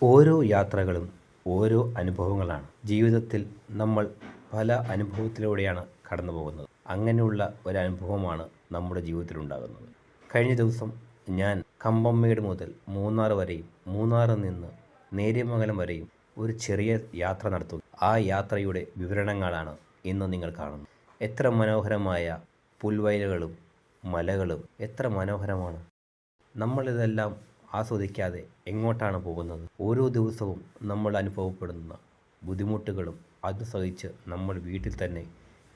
ഓരോ യാത്രകളും ഓരോ അനുഭവങ്ങളാണ്. ജീവിതത്തിൽ നമ്മൾ പല അനുഭവത്തിലൂടെയാണ് കടന്നു പോകുന്നത്. അങ്ങനെയുള്ള ഒരനുഭവമാണ് നമ്മുടെ ജീവിതത്തിലുണ്ടാകുന്നത്. കഴിഞ്ഞ ദിവസം ഞാൻ കമ്പംമേട് മുതൽ മൂന്നാർ വരെയും മൂന്നാറിൽ നിന്ന് നേര്യമംഗലം വരെയും ഒരു ചെറിയ യാത്ര നടത്തുന്നു. ആ യാത്രയുടെ വിവരണങ്ങളാണ് ഇന്ന് നിങ്ങൾ കാണുന്നത്. എത്ര മനോഹരമായ പുൽവയലുകളും മലകളും എത്ര മനോഹരമാണ്. നമ്മളിതെല്ലാം ആസ്വദിക്കാതെ എങ്ങോട്ടാണ് പോകുന്നത്? ഓരോ ദിവസവും നമ്മൾ അനുഭവപ്പെടുന്ന ബുദ്ധിമുട്ടുകളും അത് സഹിച്ച് നമ്മൾ വീട്ടിൽ തന്നെ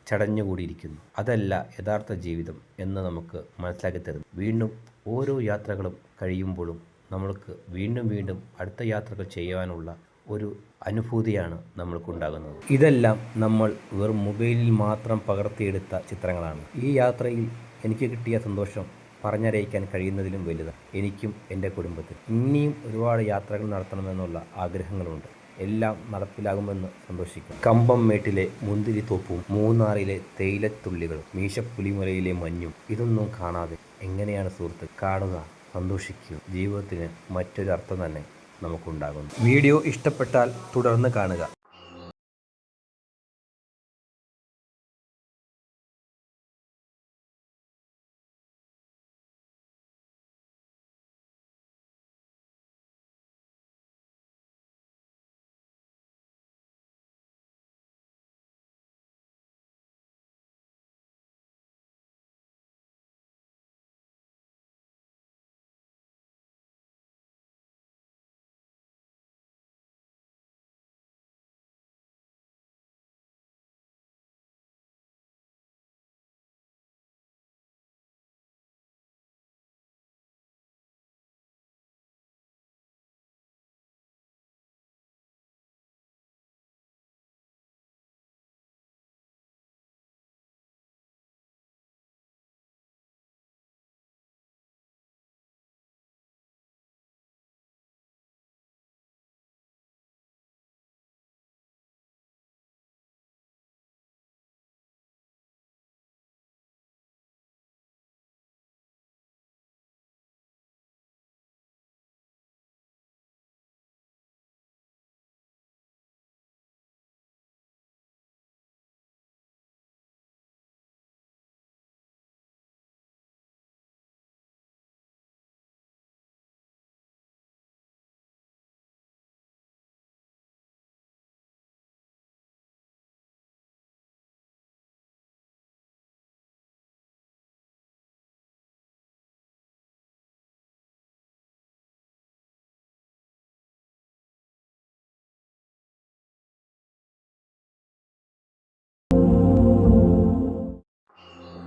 ചടഞ്ഞുകൂടിയിരിക്കുന്നു. അതല്ല യഥാർത്ഥ ജീവിതം എന്ന് നമുക്ക് മനസ്സിലാക്കി തരുന്നു. വീണ്ടും ഓരോ യാത്രകളും കഴിയുമ്പോഴും നമ്മൾക്ക് വീണ്ടും വീണ്ടും അടുത്ത യാത്രകൾ ചെയ്യാനുള്ള ഒരു അനുഭൂതിയാണ് നമ്മൾക്കുണ്ടാകുന്നത്. ഇതെല്ലാം നമ്മൾ വെറും മൊബൈലിൽ മാത്രം പകർത്തിയെടുത്ത ചിത്രങ്ങളാണ്. ഈ യാത്രയിൽ എനിക്ക് കിട്ടിയ സന്തോഷം പറഞ്ഞറിയിക്കാൻ കഴിയുന്നതിലും വലുതാണ്. എനിക്കും എൻ്റെ കുടുംബത്തിൽ ഇനിയും ഒരുപാട് യാത്രകൾ നടത്തണമെന്നുള്ള ആഗ്രഹങ്ങളുണ്ട്. എല്ലാം നടപ്പിലാകുമെന്ന് സന്തോഷിക്കും. കമ്പംമേട്ടിലെ മുന്തിരിത്തോപ്പും മൂന്നാറിലെ തേയിലത്തുള്ളികളും മീശപ്പുലിമലയിലെ മഞ്ഞും ഇതൊന്നും കാണാതെ എങ്ങനെയാണ് സുഹൃത്ത്? കാണുക, സന്തോഷിക്കുക. ജീവിതത്തിന് മറ്റൊരു അർത്ഥം തന്നെ നമുക്കുണ്ടാകുന്നു. വീഡിയോ ഇഷ്ടപ്പെട്ടാൽ തുടർന്ന് കാണുക.